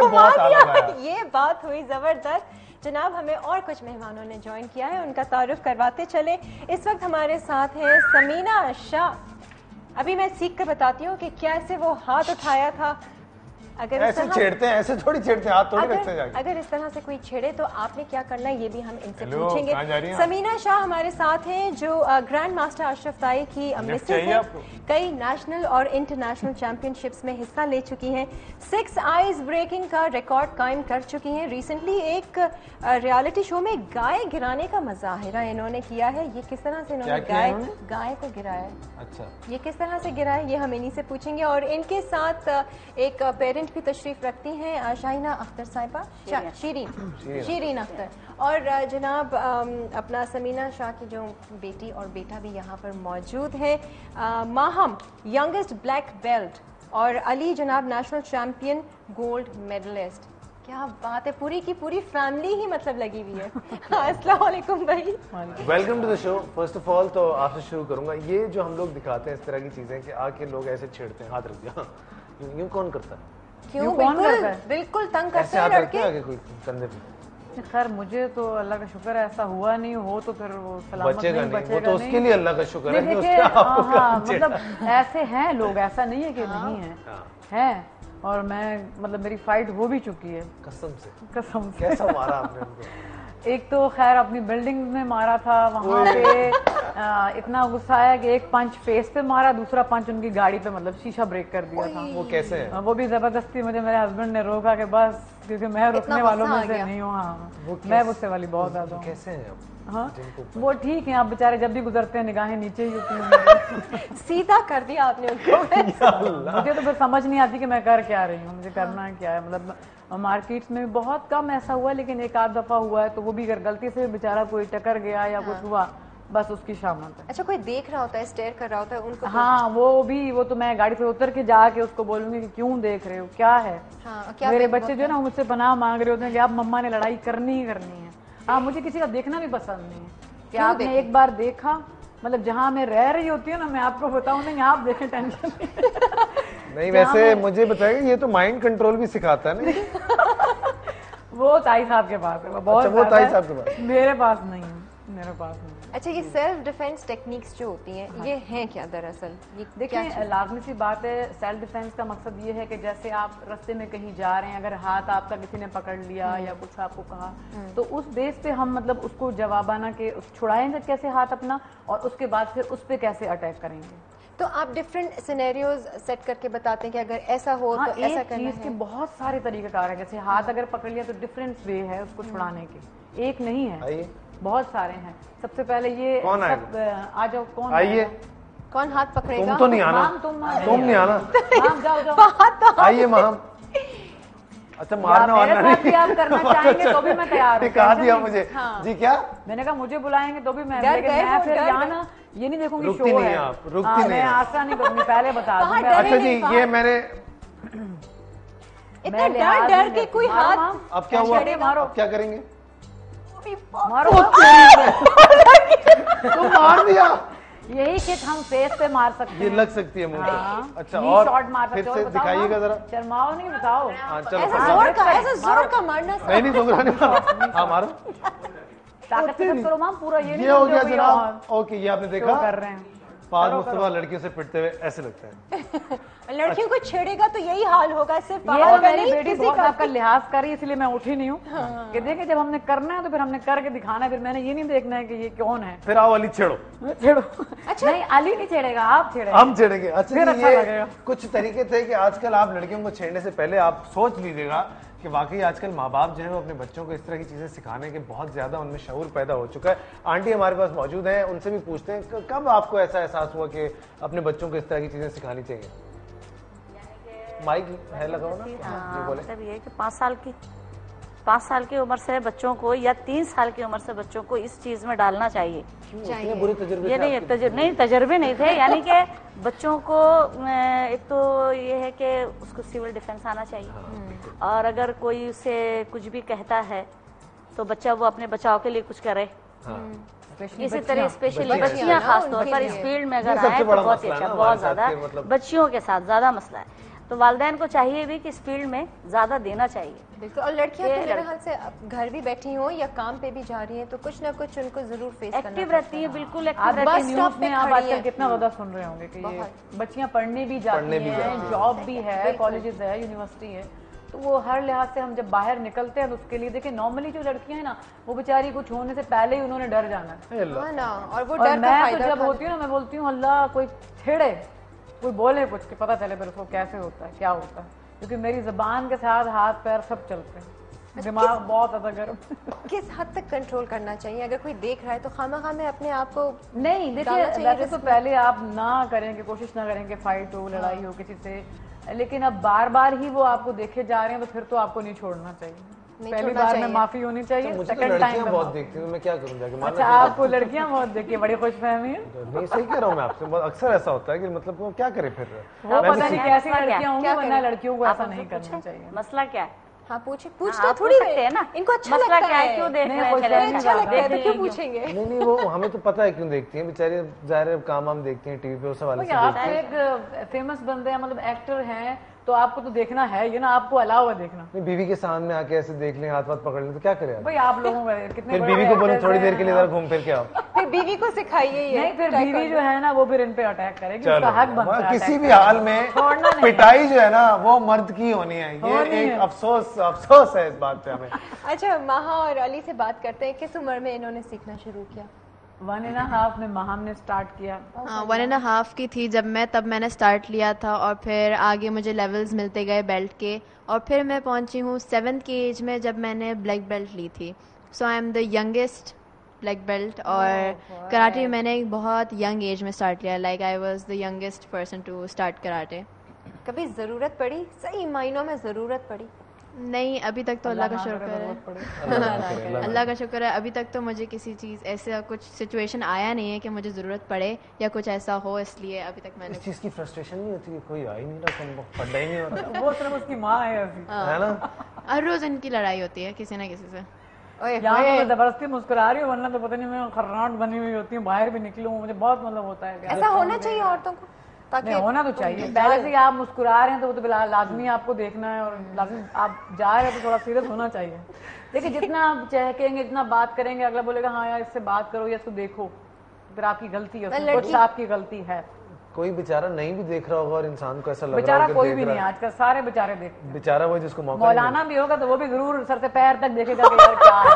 बहुत आला ये बात हुई जबरदस्त। जनाब हमें और कुछ मेहमानों ने ज्वाइन किया है, उनका तारुफ करवाते चले। इस वक्त हमारे साथ है समीना शाह। अभी मैं सीख कर बताती हूँ कि कैसे वो हाथ उठाया था। अगर ऐसे छेड़ते हैं, ऐसे थोड़ी छेड़ते हैं, हाथ थोड़ी रखते हैं। अगर इस तरह से कोई छेड़े तो आपने क्या करना है ये भी हम इनसे हेलो, पूछेंगे। कहाँ जा रही हैं? समीना शाह हमारे साथ हैं जो ग्रैंड मास्टर अशरफ ताई की मिसेज हैं। कई नेशनल और इंटरनेशनल चैंपियनशिप्स में हिस्सा ले चुकी हैं। 6 आइज ब्रेकिंग का रिकॉर्ड कायम कर चुकी हैं। रिसेंटली एक रियलिटी शो में गाय गिराने का मुजाहिरा इन्होंने किया है। ये किस तरह से इन्होंने गाय को गिराया है? अच्छा, ये किस तरह से गिराया ये हम इन्हीं से पूछेंगे। और इनके साथ एक पेरेंट भी तशरीफ रखती हैं, शाहिना अख्तर साहिबा, शीरीन अख्तर। और जनाब अपना समीना शाह की जो बेटी और बेटा भी यहाँ पर मौजूद है। माहम यंगेस्ट ब्लैक बेल्ट और अली जनाब नेशनल चैंपियन गोल्ड मेडलिस्ट। क्या बात है, पूरी की पूरी फैमिली ही मतलब लगी हुई है। अस्सलाम वालेकुम भाई, welcome to the show. First of all तो आपसे शुरू करूंगा, ये जो हम लोग दिखाते हैं इस तरह की चीजें कि आके लोग ऐसे छेड़ते हैं, हाथ रख दिया, यूं कौन करता है? क्यों? बिल्कुल तंग करते हैं लड़के। आगे कोई कंधे पे? खैर मुझे तो अल्लाह का शुक्र है ऐसा हुआ नहीं, हो तो फिर वो सलामत बचेगा नहीं, वो तो उसके लिए अल्लाह का शुक्र है कि देखिए, उसके आपको मतलब ऐसे हैं लोग, ऐसा नहीं है कि नहीं है, हैं। और मैं मतलब मेरी फाइट हो भी चुकी है। कसम से? कसम से। कैसा मारा आपने उनको? एक तो खैर अपनी बिल्डिंग में मारा था, वहाँ पे इतना गुस्सा आया कि एक पंच फेस पे मारा, दूसरा पंच उनकी गाड़ी पे मतलब शीशा ब्रेक कर दिया था। वो कैसे है? वो भी जबरदस्ती मुझे मेरे हस्बैंड ने रोका कि बस, क्योंकि मैं रुकने वालों में से नहीं हूँ। हाँ, मैं गुस्से वाली बहुत ज्यादा हूँ। कैसे हैं? हाँ वो ठीक है, आप बेचारे जब भी गुजरते हैं निगाहें नीचे ही होती हैं। सीधा कर दिया आपने उनको। मुझे तो फिर समझ नहीं आती कि मैं कर क्या रही हूँ, मुझे करना है क्या है। मतलब मार्केट्स में बहुत कम ऐसा हुआ, लेकिन एक आध दफा हुआ है, तो वो भी अगर गलती से बेचारा कोई टकर गया या कुछ हुआ, बस उसकी शामत है। अच्छा, कोई देख रहा होता है, स्टेयर कर रहा होता है उनको? हाँ वो तो मैं गाड़ी से उतर के जाके उसको बोलूंगी कि क्यों देख रहे हो, क्या है। क्या मेरे बच्चे जो है ना मुझसे पनाह मांग रहे होते हैं कि आप मम्मा ने लड़ाई करनी ही करनी है। हाँ, मुझे किसी का देखना भी पसंद नहीं है कि आपने एक बार देखा, मतलब जहाँ मैं रह रही होती हूँ ना, मैं आपको बताऊँ नहीं, आप देखें, टेंशन नहीं। वैसे मुझे बताइए, ये तो माइंड कंट्रोल भी सिखाता है ना? वो ताई साहब के पास है, बहुत। अच्छा, वो ताई साहब के पास? मेरे पास नहीं है, मेरे पास नहीं। अच्छा, ये सेल्फ डिफेंस टेक्निक्स जो होती हैं, ये हैं क्या दरअसल? ये देखिए, लाजमी सी बात है, सेल्फ डिफेंस का मकसद ये है कि जैसे आप रास्ते में कहीं जा रहे हैं, अगर हाथ आपका किसी ने पकड़ लिया या कुछ आपको कहा, तो उस बेस पे हम मतलब उसको जवाबाना के छुड़ाएंगे कैसे हाथ अपना, और उसके बाद फिर उस पर कैसे अटैक करेंगे। तो आप डिफरेंट सिनेरियोज सेट करके बताते हैं कि अगर ऐसा हो तो ऐसा करना है। इसके बहुत सारे तरीक़ेकार हैं, जैसे हाथ अगर पकड़ लिया तो डिफरेंट वे है उसको छुड़ाने के, एक नहीं है, बहुत सारे हैं। सबसे पहले ये कौन आ जाओ, कौन आइए, कौन हाथ पकड़ेगा? तुम तो नहीं आना, तुम नहीं आना, जाओ आइए माम। अच्छा, मारना वारना नहीं, आप करना चाहेंगे तो भी मैं तैयार हूँ। कहा दिया मुझे जी, क्या मैंने कहा मुझे बुलाएंगे तो भी मैं फिर यहाँ ना ये नहीं देखूंगी, रुकती नहीं आप, रुकती नहीं, आशा नहीं करूंगी, पहले बता दूं। अच्छा जी, ये मैंने इतना डर के कोई हाथ, अब क्या हुआ, अब क्या करेंगे? मारो, तो मार दिया। यही किट हम फेस पे मार सकते हैं, ये लग सकती है मुंह पे। अच्छा, और फिर से दिखाइएगा जरा। शर्माओ नहीं, बताओ। ऐसा जोर का मारना नहीं, जोर नहीं मारो। हाँ, मारो, ताकत से करो माम, पूरा ये हो गया जनाब। ओके, ये आपने देखा, कर रहे हैं पाद मुस्तफा लड़कियों से पिटते हुए ऐसे लगता है। लड़कियों को छेड़ेगा तो यही हाल होगा, सिर्फ मेरी बेटी बहुत आपका लिहाज कर रही है, इसलिए मैं उठी नहीं हूँ कि देखिए जब हमने करना है तो फिर हमने करके दिखाना है, फिर मैंने ये नहीं देखना है कि ये कौन है। फिर आओ अली छेड़ो। अच्छा, नहीं अली नहीं छेड़ेगा, आप छेड़ेंगे, हम छेड़ेंगे। अच्छा, फिर अच्छा लगेगा। कुछ तरीके थे कि आजकल आप लड़कियों को छेड़ने से पहले आप सोच लीजिएगा कि वाकई आजकल माँ बाप जो है वो अपने बच्चों को इस तरह की चीजें सिखाने के बहुत ज्यादा उनमें शऊर पैदा हो चुका है। आंटी हमारे पास मौजूद हैं, उनसे भी पूछते हैं कब आपको ऐसा एहसास हुआ कि अपने बच्चों को इस तरह की चीजें सिखानी चाहिए? माइक है लगाओ ना। हाँ, मतलब ये कि 5 साल की उम्र से बच्चों को या 3 साल की उम्र से बच्चों को इस चीज में डालना चाहिए। बुरे तजुर्बे ये नहीं तजुर्बे नहीं थे, यानी कि बच्चों को एक तो ये है कि उसको सिविल डिफेंस आना चाहिए, और अगर कोई उसे कुछ भी कहता है तो बच्चा वो अपने बचाव के लिए कुछ करे। इसी तरह स्पेशली बच्चियां खासतौर पर इस फील्ड में अगर आए तो बहुत अच्छा, बहुत ज्यादा बच्चियों के साथ ज्यादा मसला है। तो वालिदैन को चाहिए भी कि इस फील्ड में ज्यादा देना चाहिए। बिल्कुल। और लड़कियां तो मेरे ख्याल से घर भी बैठी हो या काम पे भी जा रही हैं तो कुछ ना कुछ उनको जरूर फेस करना एक्टिव रहती है, बिल्कुल एक्टिव आप रहती है। न्यूज में आप आजकल कितना ज्यादा सुन रहे होंगे कि ये बच्चियां पढ़ने भी जाती हैं, जॉब भी है, कॉलेजेस है, यूनिवर्सिटी है, तो वो हर लिहाज से हम जब बाहर निकलते हैं तो उसके लिए देखिए नॉर्मली जो लड़कियां हैं ना वो बेचारी कुछ होने से पहले ही उन्होंने डर जाना है ना, और वो और डर का मैं तो फायदा जब होती हूँ ना मैं बोलती हूँ अल्लाह कोई छेड़े, कोई बोले कुछ कि पता चले फिर उसको कैसे होता है, क्या होता है, क्योंकि मेरी जबान के साथ हाथ पैर सब चलते हैं, दिमाग बहुत ज्यादा गर्म। किस हद तक कंट्रोल करना चाहिए? अगर कोई देख रहा है तो खामा में अपने आप को नहीं देखिए, वैसे तो पहले आप ना करें कि कोशिश ना करें कि फाइट हो, लड़ाई हो किसी से, लेकिन अब बार बार ही वो आपको देखे जा रहे हैं तो फिर तो आपको नहीं छोड़ना चाहिए। पहली बार में माफी होनी चाहिए, मुझे तो सेकंड टाइम लड़कियां बहुत देखती हूँ, मैं क्या करूँ जाके? अच्छा, आपको लड़कियां बहुत देखी, बड़ी खुशफहमी है। नहीं, सही कह रहा हूँ मैं आपसे, बहुत अक्सर ऐसा होता है कि मतलब वो क्या करे फिर, वो पता नहीं कैसी मसला क्या लड़कियां होंगी, वरना लड़कियों को ऐसा नहीं पूछे? करना चाहिए। मसला क्या है? हाँ पूछे, हाँ, पूछते आप थोड़ी पूछ सकते हैं ना, इनको अच्छा मसला लगता क्या है, है, क्यों देख नहीं, रहे कोई हैं? नहीं अच्छा लगता है तो क्यों देखेंगे। पूछेंगे? नहीं वो हमें तो पता है क्यों देखती हैं बेचारी, जाहिर है काम हम देखते हैं टीवी पे, उस हवाले से आप देखते हैं। तो एक फेमस बंदे हैं, मतलब एक्टर हैं, तो आपको तो देखना है ये ना, आपको अलाउ है देखना। नहीं, बीवी के सामने आके ऐसे देख लें, हाथ पकड़ लें तो क्या करे? भाई आप लोगों का कितने फिर बड़े बीवी को बोलो actors थोड़ी हैं, देर के लिए जरा घूम फिर के आओ। फिर बीवी को सिखाइए ये। नहीं, फिर बीवी जो है ना वो फिर इन पे अटैक करेगी, चलो, उसका हक बनता है किसी attack भी करने हाल में छोड़ना नहीं। पिटाई जो है ना वो मर्द की होनी है, ये होनी एक है। अफसोस है इस बात पे हमें। अच्छा, माहा और अली से बात करते हैं, किस उम्र में इन्होंने सीखना शुरू किया? 1.5 में महाम ने स्टार्ट किया। हाँ, 1.5 की थी जब मैं, तब मैंने स्टार्ट लिया था और फिर आगे मुझे लेवल्स मिलते गए बेल्ट के, और फिर मैं पहुंची हूँ 7th की एज में जब मैंने ब्लैक बेल्ट ली थी। So I am the youngest black belt, और कराटे मैंने एक बहुत यंग एज में स्टार्ट लिया, like I was the youngest person to start karate. कभी जरूरत पड़ी, सही मायनों में जरूरत पड़ी? नहीं, अभी तक तो अल्लाह का शुक्र है, अल्लाह का शुक्र है, अभी तक तो मुझे किसी चीज़ ऐसा कुछ सिचुएशन आया नहीं है कि मुझे ज़रूरत पड़े या कुछ ऐसा हो, इसलिए अभी तक मैंने इस चीज की फ्रस्ट्रेशन नहीं होती कि कोई आ ही नहीं रहा, पढ़ना ही नहीं हो रहा, वो सिर्फ उसकी माँ है अभी। है ना? हर रोज़ इनकी लड़ाई होती है किसी ना किसी से। यहाँ तो मैं जबरदस्ती मुस्कुरा रही हूँ, वरना तो पता नहीं मैं खर्राट बनी हुई होती हूँ, बाहर भी निकलूँ मुझे बहुत मतलब होता है। ऐसा होना चाहिए औरतों को, ताकि नहीं, होना तो चाहिए। पहले से ही आप मुस्कुरा रहे हैं तो वो तो लाजमी आपको देखना है, और लाजमी आप जा रहे हैं तो थोड़ा सीरियस होना चाहिए। देखिए, जितना आप चहकेंगे, जितना बात करेंगे, अगला बोलेगा हाँ यार इससे बात करो या इसको देखो, फिर आपकी गलती है, कुछ आपकी गलती है। कोई बेचारा नहीं भी देख रहा होगा और इंसान को ऐसा लग रहा बेचारा होगा कोई भी नहीं, आजकल सारे बेचारे देखते हैं। बेचारा वो जिसको मौका मौलाना भी होगा तो वो भी जरूर सर से पैर तक देखेगा कि यार क्या है।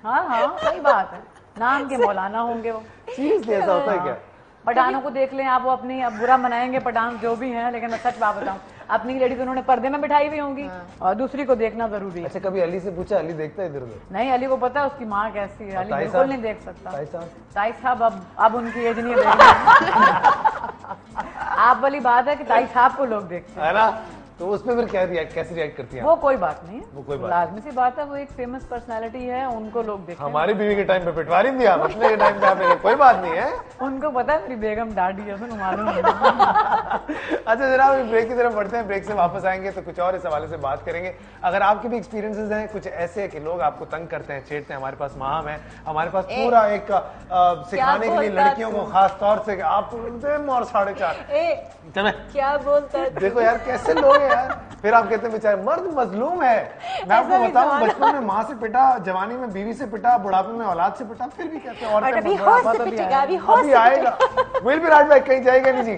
हाँ, सही बात है, नाम के मौलाना होंगे वो। सीरियसली ऐसा होता है क्या? पठानों को देख लें आप, वो अपनी अब बुरा मनाएंगे पठान जो भी हैं, लेकिन मैं सच बात बताऊं, अपनी लेडी तो उन्होंने पर्दे में बिठाई हुई होंगी, और दूसरी को देखना जरूरी है। अच्छा, कभी अली से पूछा? अली देखता है इधर उधर? नहीं, अली को पता है उसकी माँ कैसी है, अली बिल्कुल नहीं देख सकता। ताई साहब अब उनकी एज नहीं है आप वाली बात है कि ताई साहब को लोग देखते है ना, तो उसमें फिर कैसे रिएक्ट करती हैं? वो कोई बात नहीं है, वो कोई बात लाजमी सी बात है, वो एक फेमस पर्सनालिटी है, उनको लोग देखते हैं। हमारी बीवी के टाइम पे पिटवारी दिया, अपने के टाइम पे आपने कोई बात नहीं है। उनको पता है मेरी बेगम दाढ़ी है, उनको मालूम है। अच्छा जनाब, ब्रेक की तरफ बढ़ते हैं, ब्रेक से वापस आएंगे तो कुछ और इस हवाले से बात करेंगे। अगर आपके भी एक्सपीरियंसेस हैं कुछ ऐसे कि लोग आपको तंग करते हैं, छेड़ते हैं, हमारे पास माहम है, हमारे पास पूरा एक सिखाने के लिए लड़कियों को खास तौर से आप और 4.5 क्या बोलता है? देखो यार कैसे लोग हैं यार, फिर आप कहते हैं बेचारे मर्द मजलूम है। मैं आपको बताऊं, बचपन में माँ से पिटा, जवानी में बीवी से पिटा, बुढ़ापे में औलाद से पिटा, फिर भी कहते हैं अभी होश से पिटेगा, अभी होश अभी से आएगा। विल बी राइट बैक, कहीं जाएगा नहीं जी।